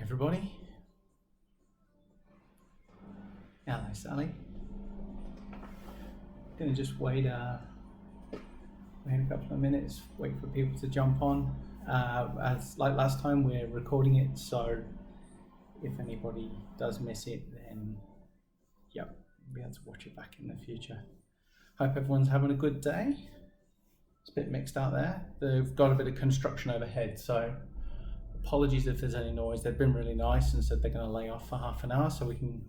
Everybody. Hello, Sally. Gonna just wait a couple of minutes, wait for people to jump on. As like last time, we're recording it, so if anybody does miss it, then yep, we'll be able to watch it back in the future. Hope everyone's having a good day. It's a bit mixed out there. They've got a bit of construction overhead, so apologies if there's any noise. They've been really nice and said they're going to lay off for half an hour so we can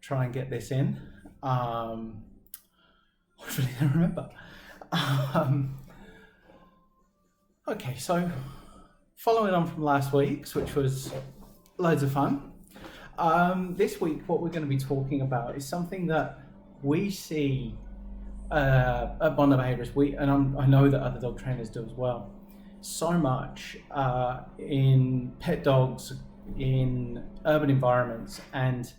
try and get this in. Hopefully they remember. Okay, so following on from last week's, which was loads of fun, this week what we're going to be talking about is something that we see at Bondi Behaviours, I know that other dog trainers do as well, so much in pet dogs, in urban environments, and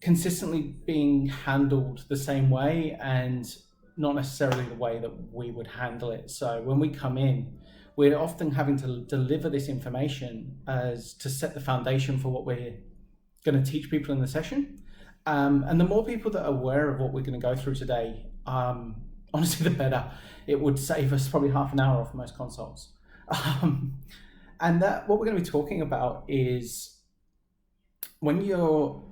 consistently being handled the same way and not necessarily the way that we would handle it. So when we come in, we're often having to deliver this information as to set the foundation for what we're going to teach people in the session. And the more people that are aware of what we're going to go through today, honestly, the better. It would save us probably half an hour off most consults. And that what we're going to be talking about is when you're,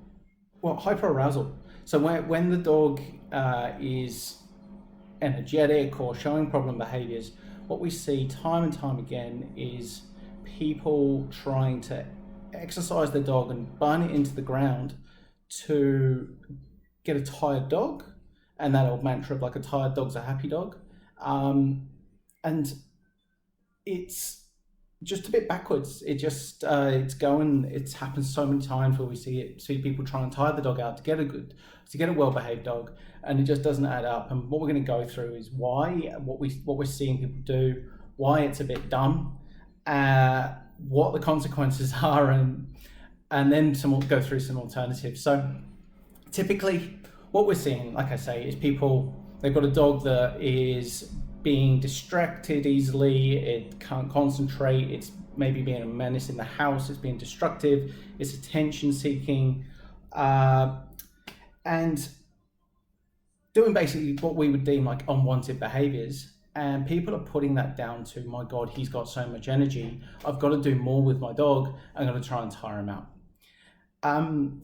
hyperarousal. So when the dog is energetic or showing problem behaviors, what we see time and time again is people trying to exercise their dog and burn it into the ground to get a tired dog, and that old mantra of like a tired dog's a happy dog. And it's just a bit backwards. It's happened so many times where we see people trying to tire the dog out to get a well-behaved dog, and it just doesn't add up. And what we're going to go through is what we're seeing people do, why it's a bit dumb, what the consequences are, and then we'll go through some alternatives. So typically what we're seeing, like I say, is they've got a dog that is being distracted easily, it can't concentrate, it's maybe being a menace in the house, it's being destructive, it's attention seeking, and doing basically what we would deem like unwanted behaviors. And people are putting that down to, my God, he's got so much energy, I've got to do more with my dog, I'm going to try and tire him out.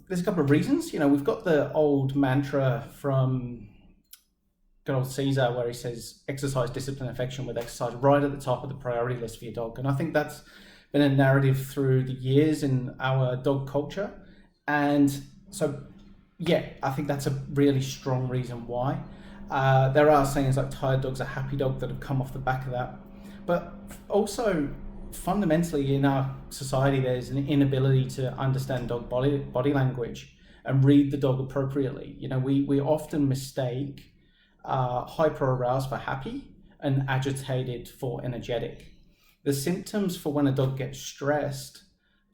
There's a couple of reasons. We've got the old mantra from good old Caesar where he says exercise, discipline, affection, with exercise right at the top of the priority list for your dog. And I think that's been a narrative through the years in our dog culture. And so, yeah, I think that's a really strong reason why. There are sayings like tired dog's a happy dog that have come off the back of that. But also, fundamentally in our society, there's an inability to understand dog body language and read the dog appropriately. We often mistake hyper-aroused for happy and agitated for energetic. The symptoms for when a dog gets stressed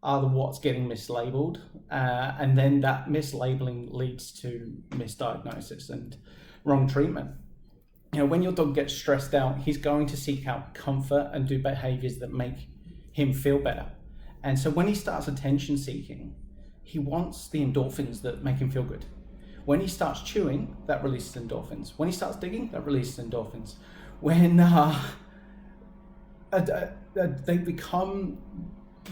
are what's getting mislabeled, and then that mislabeling leads to misdiagnosis and wrong treatment. When your dog gets stressed out, he's going to seek out comfort and do behaviors that make him feel better. And so when he starts attention seeking, he wants the endorphins that make him feel good. When he starts chewing, that releases endorphins. When he starts digging, that releases endorphins. When they become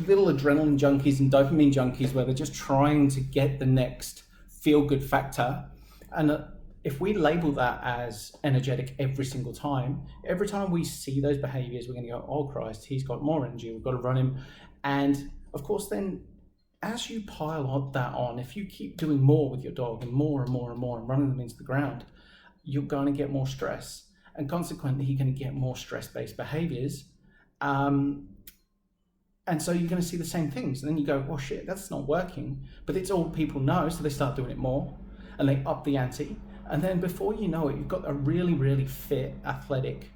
little adrenaline junkies and dopamine junkies where they're just trying to get the next feel-good factor. And if we label that as energetic every single time, every time we see those behaviors, we're going to go, oh Christ, he's got more energy, we've got to run him. And of course, then as you pile that on, if you keep doing more with your dog and more and more and more and running them into the ground, you're going to get more stress. And consequently, you're going to get more stress-based behaviors. And so you're going to see the same things. And then you go, well, shit, that's not working. But it's all people know, so they start doing it more. And they up the ante. And then before you know it, you've got a really, really fit, athletic,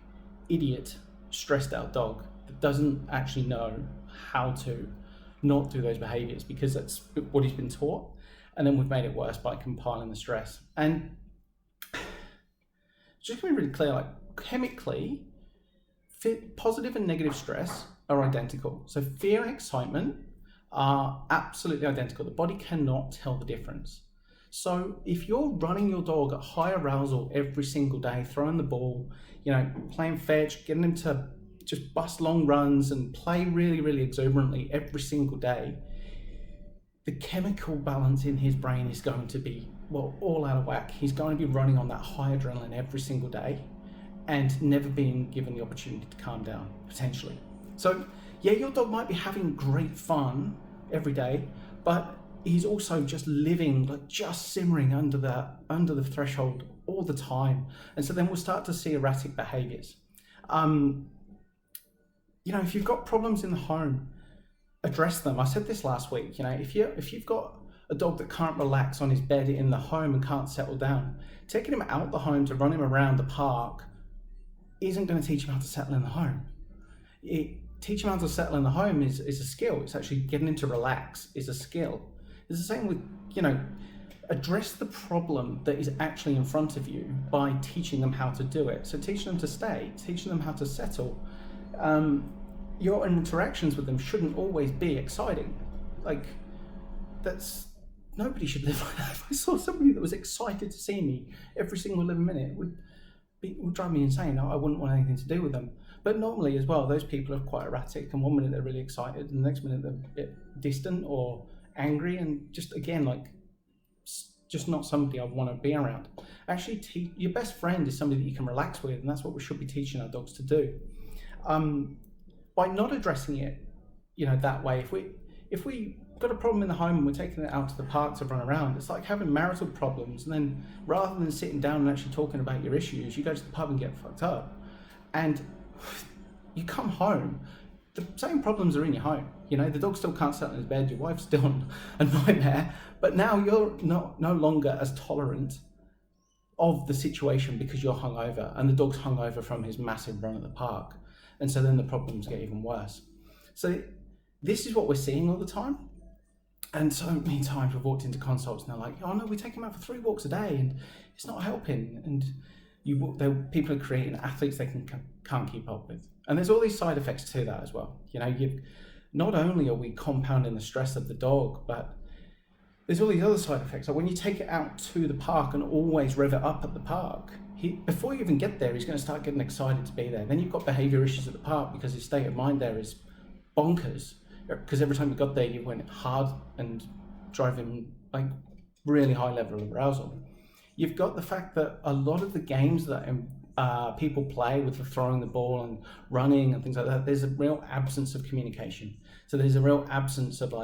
idiot, stressed out dog that doesn't actually know how to not do those behaviors because that's what he's been taught. And then we've made it worse by compiling the stress. And just to be really clear, like chemically, positive and negative stress are identical. So fear and excitement are absolutely identical. The body cannot tell the difference. So if you're running your dog at high arousal every single day, throwing the ball, playing fetch, getting him to just bust long runs and play really, really exuberantly every single day, the chemical balance in his brain is going to be, all out of whack. He's going to be running on that high adrenaline every single day and never being given the opportunity to calm down, potentially. So yeah, your dog might be having great fun every day, but he's also just living, just simmering under the threshold all the time. And so then we'll start to see erratic behaviors. If you've got problems in the home, address them. I said this last week, if you've got a dog that can't relax on his bed in the home and can't settle down, taking him out the home to run him around the park isn't going to teach him how to settle in the home. Teaching him how to settle in the home is a skill. It's actually getting him to relax is a skill. It's the same with, address the problem that is actually in front of you by teaching them how to do it. So teaching them to stay, teaching them how to settle. Your interactions with them shouldn't always be exciting. Nobody should live like that. If I saw somebody that was excited to see me every single living minute, it would drive me insane. I wouldn't want anything to do with them. But normally as well, those people are quite erratic, and one minute they're really excited and the next minute they're a bit distant or angry, and just not somebody I want to be around. Actually, your best friend is somebody that you can relax with, and that's what we should be teaching our dogs to do. By not addressing it, that way, if we got a problem in the home and we're taking it out to the park to run around, it's like having marital problems, and then rather than sitting down and actually talking about your issues, you go to the pub and get fucked up, and you come home, the same problems are in your home. The dog still can't settle in his bed, your wife's still a nightmare, but now you're no longer as tolerant of the situation because you're hungover, and the dog's hungover from his massive run at the park, and so then the problems get even worse. So this is what we're seeing all the time. And so many times we've walked into consults and they're like, oh no, we take him out for 3 walks a day and it's not helping. And people are creating athletes they can't keep up with. And there's all these side effects to that as well. Not only are we compounding the stress of the dog, but there's all these other side effects. Like when you take it out to the park and always rev it up at the park, before you even get there, he's going to start getting excited to be there. Then you've got behavior issues at the park because his state of mind there is bonkers. Because every time you got there, you went hard and drove him really high level of arousal. You've got the fact that a lot of the games that people play with the throwing the ball and running and things like that, there's a real absence of communication. So there's a real absence of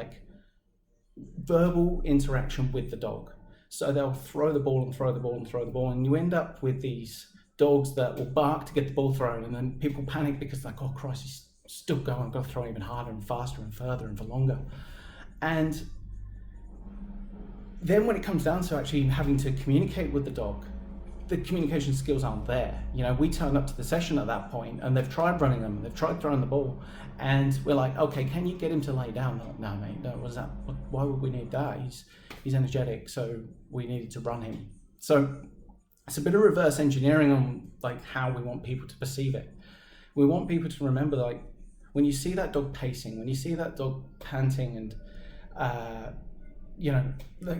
verbal interaction with the dog. So they'll throw the ball and throw the ball and throw the ball, and you end up with these dogs that will bark to get the ball thrown, and then people panic because oh Christ, he's still going, I've got to throw even harder and faster and further and for longer. And then when it comes down to actually having to communicate with the dog, the communication skills aren't there. We turn up to the session at that point and they've tried running them, they've tried throwing the ball, and we're like, okay, can you get him to lay down? They're like, no mate, no, what is that? Why would we need that? He's energetic, so we needed to run him. So it's a bit of reverse engineering on how we want people to perceive it. We want people to remember when you see that dog pacing, when you see that dog panting and,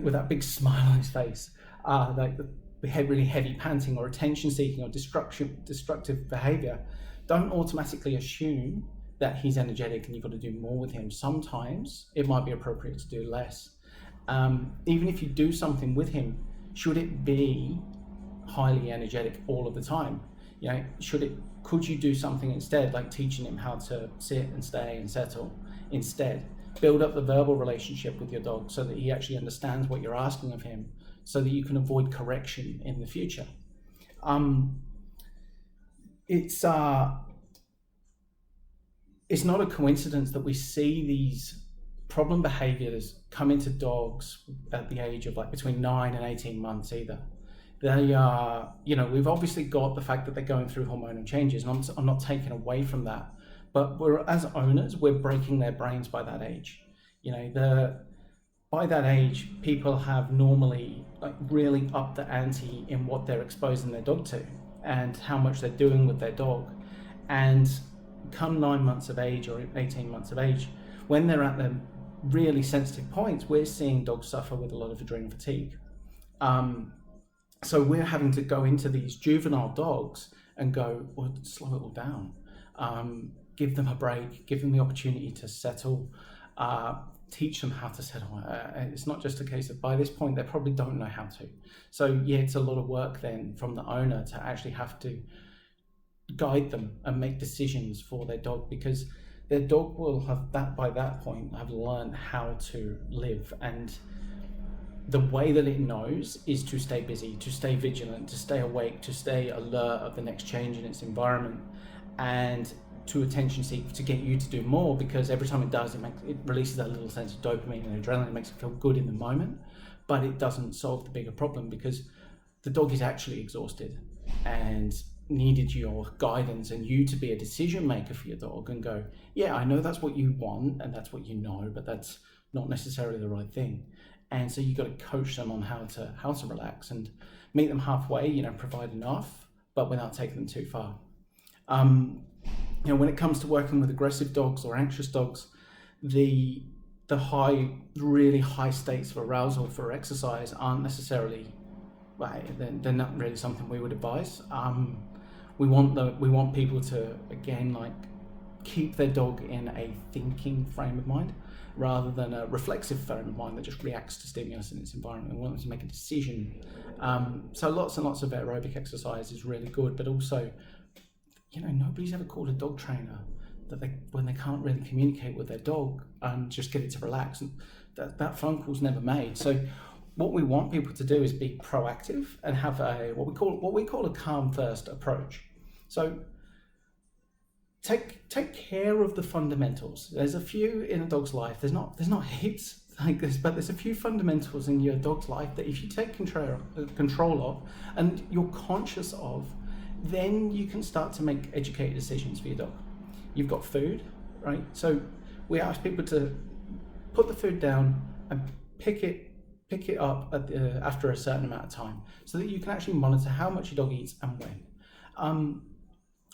with that big smile on his face, the really heavy panting or attention seeking or destructive behavior, don't automatically assume that he's energetic and you've got to do more with him. Sometimes it might be appropriate to do less. Even if you do something with him, should it be highly energetic all of the time? Could you do something instead, like teaching him how to sit and stay and settle instead? Build up the verbal relationship with your dog so that he actually understands what you're asking of him, so that you can avoid correction in the future. It's not a coincidence that we see these problem behaviors come into dogs at the age of between 9 and 18 months either. They are, we've obviously got the fact that they're going through hormonal changes, and I'm not taking away from that, but as owners, we're breaking their brains by that age. By that age, people have normally really upped the ante in what they're exposing their dog to and how much they're doing with their dog. And come 9 months of age or 18 months of age, when they're at their really sensitive points, we're seeing dogs suffer with a lot of adrenal fatigue. So we're having to go into these juvenile dogs and go, well, slow it all down. Give them a break, give them the opportunity to settle, teach them how to settle. It's not just a case of, by this point, they probably don't know how to. So yeah, it's a lot of work then from the owner to actually have to guide them and make decisions for their dog, because their dog will have that, by that point, have learned how to live. And the way that it knows is to stay busy, to stay vigilant, to stay awake, to stay alert of the next change in its environment, and to attention seek to get you to do more, because every time it does, it releases that little sense of dopamine and adrenaline. It makes it feel good in the moment, but it doesn't solve the bigger problem, because the dog is actually exhausted and needed your guidance and you to be a decision maker for your dog and go, yeah, I know that's what you want and that's what you know, but that's not necessarily the right thing. And so you got to coach them on how to relax and meet them halfway, provide enough, but without taking them too far. When it comes to working with aggressive dogs or anxious dogs, the really high states of arousal for exercise aren't necessarily, they're not really something we would advise. We want people to, again, keep their dog in a thinking frame of mind rather than a reflexive frame of mind that just reacts to stimulus in its environment. We want them to make a decision. So lots and lots of aerobic exercise is really good, but also, nobody's ever called a dog trainer when they can't really communicate with their dog and just get it to relax. And that phone call's never made. So what we want people to do is be proactive and have what we call a calm first approach. So take care of the fundamentals. There's a few in a dog's life. There's not heaps like this, but there's a few fundamentals in your dog's life that if you take control of and you're conscious of, then you can start to make educated decisions for your dog. You've got food, right? So we ask people to put the food down and pick it up after a certain amount of time, so that you can actually monitor how much your dog eats and when.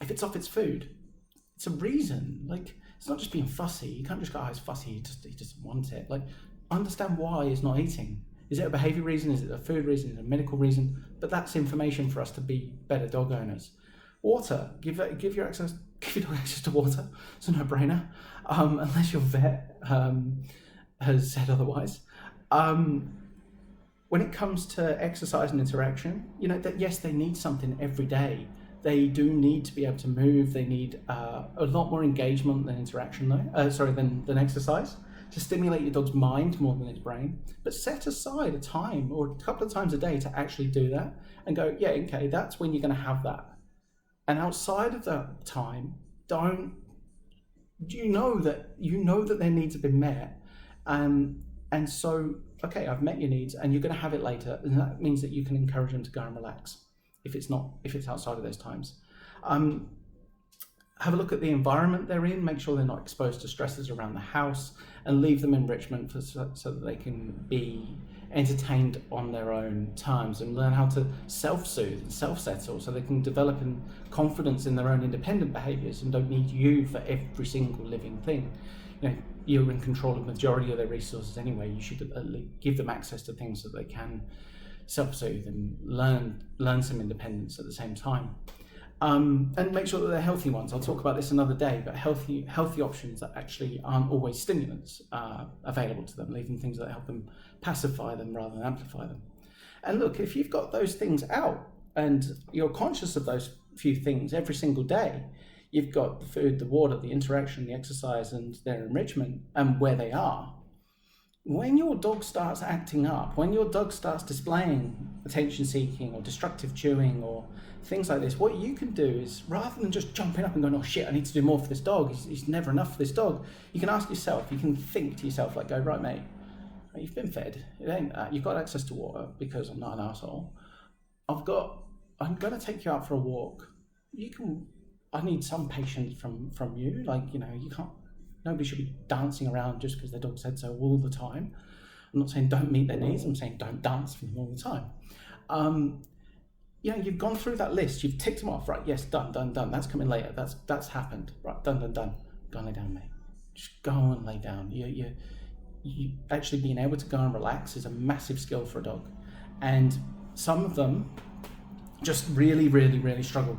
If it's off its food, it's a reason. It's not just being fussy. You can't just go, it's fussy, he just wants it. Understand why it's not eating. Is it a behavior reason? Is it a food reason? Is it a medical reason? But that's information for us to be better dog owners. Water, give your dog access to water. It's a no-brainer, unless your vet has said otherwise. When it comes to exercise and interaction, that yes, they need something every day. They do need to be able to move. They need a lot more engagement than interaction, than exercise, to stimulate your dog's mind more than its brain. But set aside a time or a couple of times a day to actually do that and go, yeah, okay, that's when you're going to have that. And outside of that time, you know that their needs have been met. And so, okay, I've met your needs and you're going to have it later. And that means that you can encourage them to go and relax if it's outside of those times. Have a look at the environment they're in, make sure they're not exposed to stresses around the house, and leave them enrichment so that they can be entertained on their own terms and learn how to self-soothe and self-settle so they can develop confidence in their own independent behaviours and don't need you for every single living thing. You're in control of the majority of their resources anyway. You should give them access to things so they can self-soothe and learn some independence at the same time. And make sure that they're healthy ones. I'll talk about this another day, but healthy options that actually aren't always stimulants available to them, leaving things that help them pacify them rather than amplify them. And look, if you've got those things out and you're conscious of those few things every single day, you've got the food, the water, the interaction, the exercise, and their enrichment, and where they are. When your dog starts acting up, when your dog starts displaying attention-seeking or destructive chewing or things like this, what you can do is, rather than just jumping up and going, oh shit, I need to do more for this dog, he's never enough for this dog, you can ask yourself, you can think to yourself, go, right mate, you've been fed, it ain't that, you've got access to water because I'm not an asshole, I'm going to take you out for a walk, I need some patience from you, you can't, nobody should be dancing around just because their dog said so all the time. I'm not saying don't meet their needs, I'm saying don't dance for them all the time. You've gone through that list, you've ticked them off, right, yes, done, that's coming later, that's happened, right, done. Go and lay down, mate. Just go and lay down. actually being able to go and relax is a massive skill for a dog. And some of them just really, really, really struggle.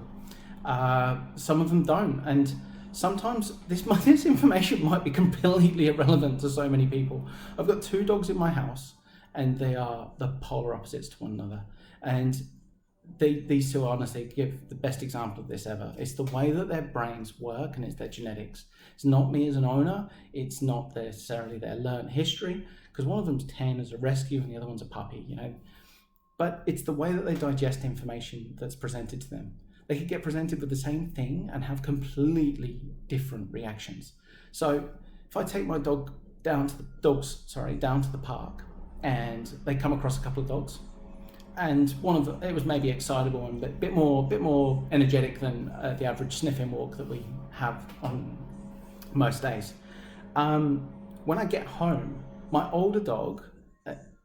Some of them don't. And sometimes this information might be completely irrelevant to so many people. I've got 2 dogs in my house, and they are the polar opposites to one another. And these 2 honestly give the best example of this ever. It's the way that their brains work, and it's their genetics. It's not me as an owner. It's not necessarily their learned history, because one of them's 10 as a rescue and the other one's a puppy, But it's the way that they digest information that's presented to them. They could get presented with the same thing and have completely different reactions. So if I take my dog down to the park, and they come across a couple of dogs, and one of them, it was maybe excitable and a bit more energetic than the average sniffing walk that we have on most days. When I get home, my older dog,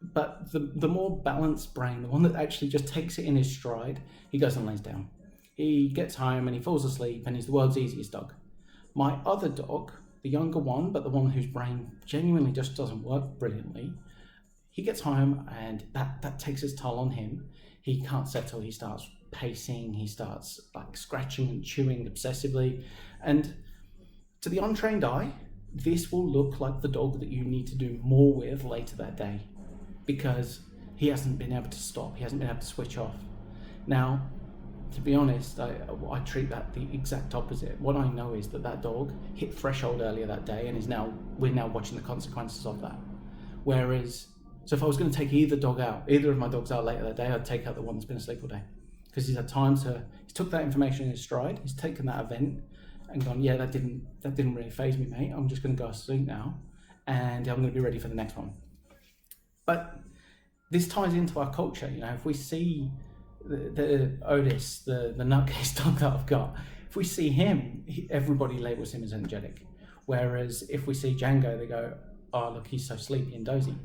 but the more balanced brain, the one that actually just takes it in his stride, he goes and lays down. He gets home and he falls asleep, and he's the world's easiest dog. My other dog, the younger one, but the one whose brain genuinely just doesn't work brilliantly, he gets home and that takes its toll on him. He can't settle. He starts pacing. He starts scratching and chewing obsessively. And to the untrained eye, this will look like the dog that you need to do more with later that day, because he hasn't been able to stop. He hasn't been able to switch off. Now, to be honest, I treat that the exact opposite. What I know is that dog hit threshold earlier that day, and we're now watching the consequences of that. Whereas, so if I was going to take either of my dogs out later that day, I'd take out the one that's been asleep all day, because he's had time he's took that information in his stride. He's taken that event and gone, yeah, that didn't really faze me, mate. I'm just going to go to sleep now, and I'm going to be ready for the next one. But this ties into our culture. If we see the Otis, the nutcase dog that I've got, if we see him, everybody labels him as energetic. Whereas if we see Django, they go, oh, look, he's so sleepy and dozy.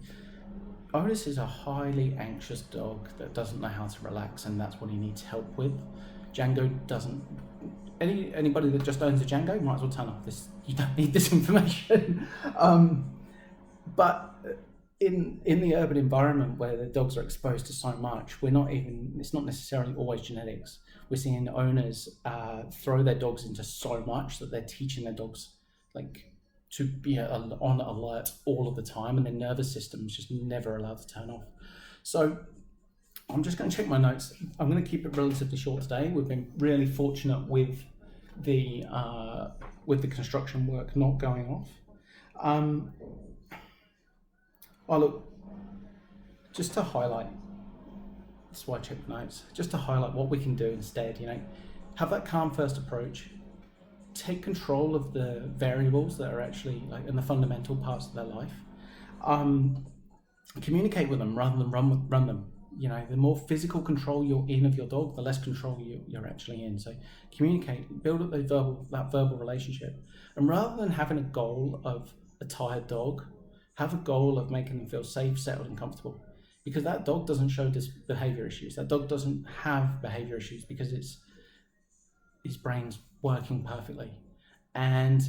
Otis is a highly anxious dog that doesn't know how to relax, and that's what he needs help with. Django doesn't. Anybody that just owns a Django might as well turn off this. You don't need this information. But in the urban environment where the dogs are exposed to so much, it's not necessarily always genetics. We're seeing owners throw their dogs into so much that they're teaching their dogs to be on alert all of the time, and their nervous system's just never allowed to turn off. So I'm just going to check my notes. I'm going to keep it relatively short today. We've been really fortunate with the construction work not going off. Well, look, just to highlight, that's why I check the notes, just to highlight what we can do instead, have that calm first approach, take control of the variables that are actually in the fundamental parts of their life, communicate with them rather than run them. The more physical control you're in of your dog, the less control you're actually in. So communicate, build up that verbal relationship. And rather than having a goal of a tired dog, have a goal of making them feel safe, settled, and comfortable. Because that dog doesn't show behavior issues. That dog doesn't have behavior issues because his brain's working perfectly. And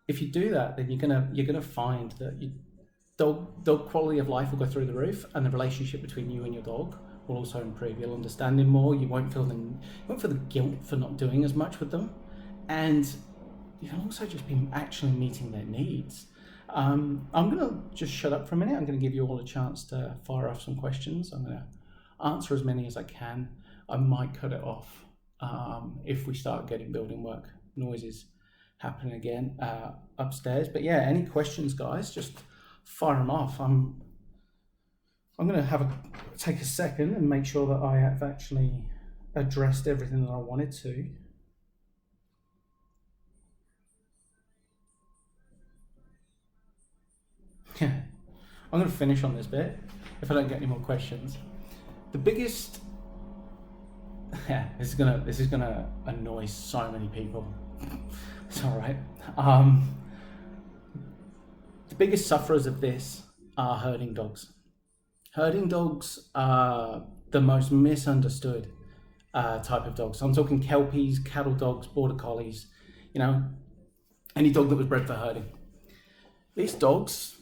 if you do that, then you're gonna find that your dog quality of life will go through the roof, and the relationship between you and your dog will also improve. You'll understand him more. You won't feel the guilt for not doing as much with them, and you'll also just be actually meeting their needs. I'm going to just shut up for a minute. I'm going to give you all a chance to fire off some questions. I'm going to answer as many as I can. I might cut it off if we start getting building work noises happening again upstairs. But yeah, any questions, guys, just fire them off. I'm going to take a second and make sure that I have actually addressed everything that I wanted to. Yeah, I'm going to finish on this bit if I don't get any more questions. The biggest, this is gonna annoy so many people. It's all right. The biggest sufferers of this are herding dogs. Herding dogs are the most misunderstood type of dogs. So I'm talking Kelpies, cattle dogs, border collies. Any dog that was bred for herding. These dogs,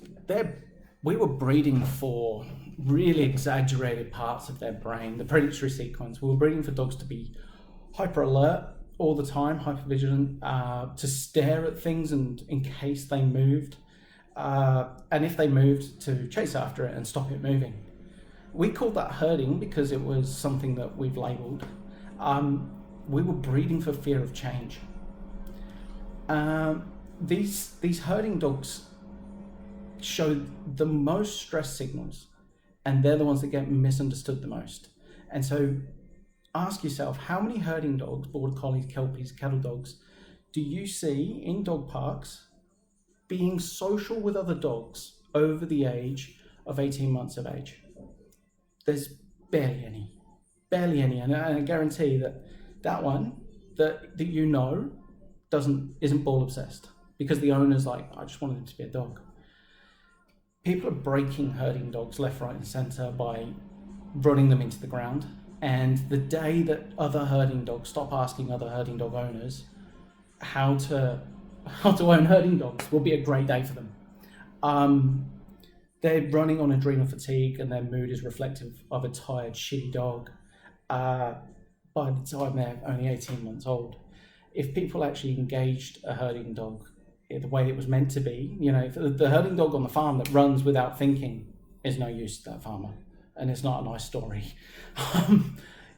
we were breeding for really exaggerated parts of their brain, the predatory sequence. We were breeding for dogs to be hyper alert all the time, hyper vigilant, to stare at things and in case they moved, and if they moved, to chase after it and stop it moving. We called that herding because it was something that we've labelled. We were breeding for fear of change. These herding dogs show the most stress signals, and they're the ones that get misunderstood the most. And so ask yourself, how many herding dogs, border collies, kelpies, cattle dogs, do you see in dog parks being social with other dogs over the age of 18 months of age? There's barely any. And I guarantee that one that you know isn't ball obsessed, because the owner's like, I just wanted him to be a dog. People are breaking herding dogs left, right, and centre by running them into the ground. And the day that other herding dogs stop asking other herding dog owners how to own herding dogs will be a great day for them. They're running on adrenal fatigue, and their mood is reflective of a tired, shitty dog by the time they're only 18 months old. If people actually engaged a herding dog the way it was meant to be, if the herding dog on the farm that runs without thinking is no use to that farmer, and it's not a nice story.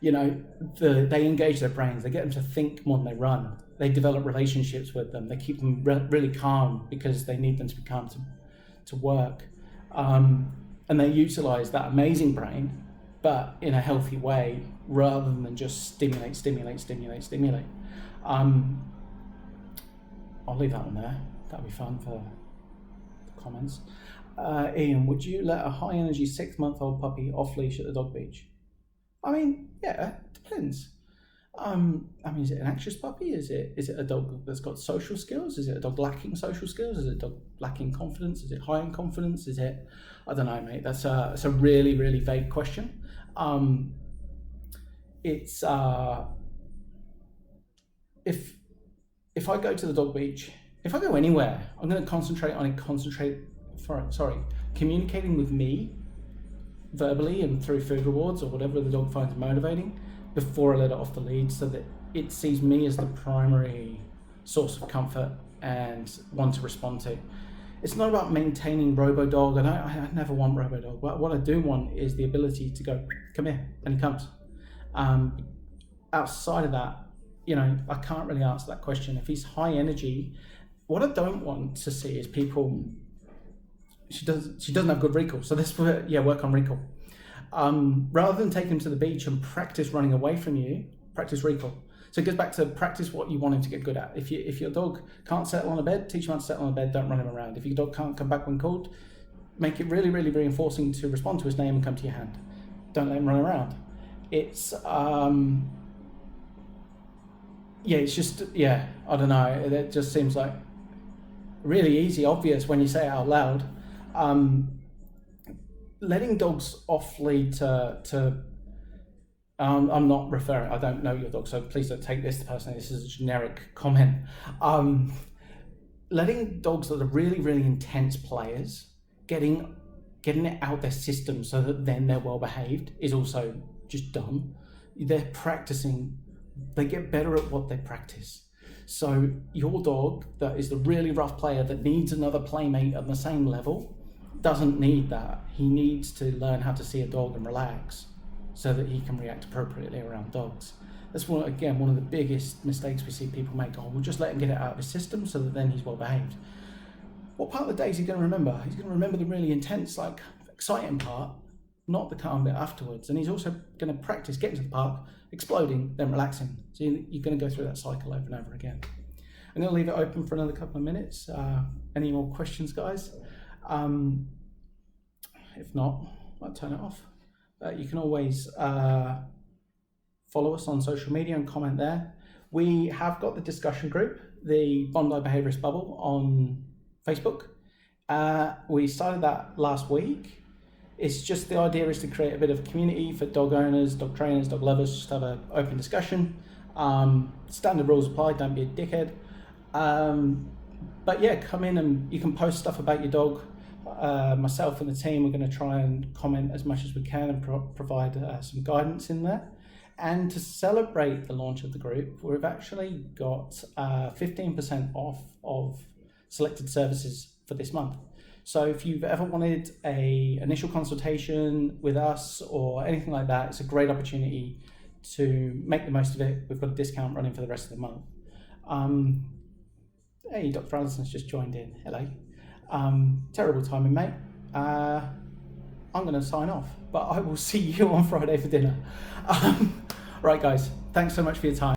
They engage their brains, they get them to think more than they run. They develop relationships with them, they keep them really calm because they need them to be calm to work. And they utilize that amazing brain, but in a healthy way, rather than just stimulate. I'll leave that one there. That'll be fun for the comments. Ian, would you let a high energy 6-month-old puppy off leash at the dog beach? I mean, yeah, it depends. Is it an anxious puppy? Is it a dog that's got social skills? Is it a dog lacking social skills? Is it a dog lacking confidence? Is it high in confidence? Is it, I don't know, mate. That's a really, really vague question. If I go to the dog beach, if I go anywhere, I'm going to concentrate on communicating with me verbally and through food rewards or whatever the dog finds motivating before I let it off the lead, so that it sees me as the primary source of comfort and one to respond to. It's not about maintaining RoboDog, and I never want RoboDog. What I do want is the ability to go, come here, and he comes. Outside of that, I can't really answer that question. If he's high energy, what I don't want to see is people. She doesn't have good recall, so this work on recall. Rather than take him to the beach and practice running away from you, practice recall. So it goes back to practice what you want him to get good at. If your dog can't settle on a bed, teach him how to settle on a bed. Don't run him around. If your dog can't come back when called, make it really, really reinforcing to respond to his name and come to your hand. Don't let him run around. It's it's just, I don't know. It just seems like really easy, obvious when you say it out loud. Letting dogs off lead to I'm not referring, I don't know your dog, so please don't take this personally. This is a generic comment. Letting dogs that are really, really intense players, getting it out their system so that then they're well behaved is also just dumb. They're practicing, they get better at what they practice. So your dog that is the really rough player that needs another playmate at the same level doesn't need that. He needs to learn how to see a dog and relax so that he can react appropriately around dogs. That's one of the biggest mistakes we see people make. We'll just let him get it out of his system so that then he's well behaved. What part of the day is he going to remember? He's going to remember the really intense, exciting part, not the calm bit afterwards. And he's also going to practice getting to the park, exploding, then relaxing. So you're going to go through that cycle over and over again. I'm going to leave it open for another couple of minutes. Any more questions, guys? If not, I'll turn it off. You can always follow us on social media and comment there. We have got the discussion group, the Bondi Behaviours Bubble on Facebook. We started that last week. It's just, the idea is to create a bit of community for dog owners, dog trainers, dog lovers, just have an open discussion. Standard rules apply, don't be a dickhead. But yeah, come in and you can post stuff about your dog. Myself and the team are going to try and comment as much as we can and provide some guidance in there. And to celebrate the launch of the group, we've actually got 15% off of selected services for this month. So if you've ever wanted a initial consultation with us or anything like that, it's a great opportunity to make the most of it. We've got a discount running for the rest of the month. Hey, Dr. Allison's just joined in. Hello. Terrible timing, mate. I'm going to sign off, but I will see you on Friday for dinner. Right, guys, thanks so much for your time.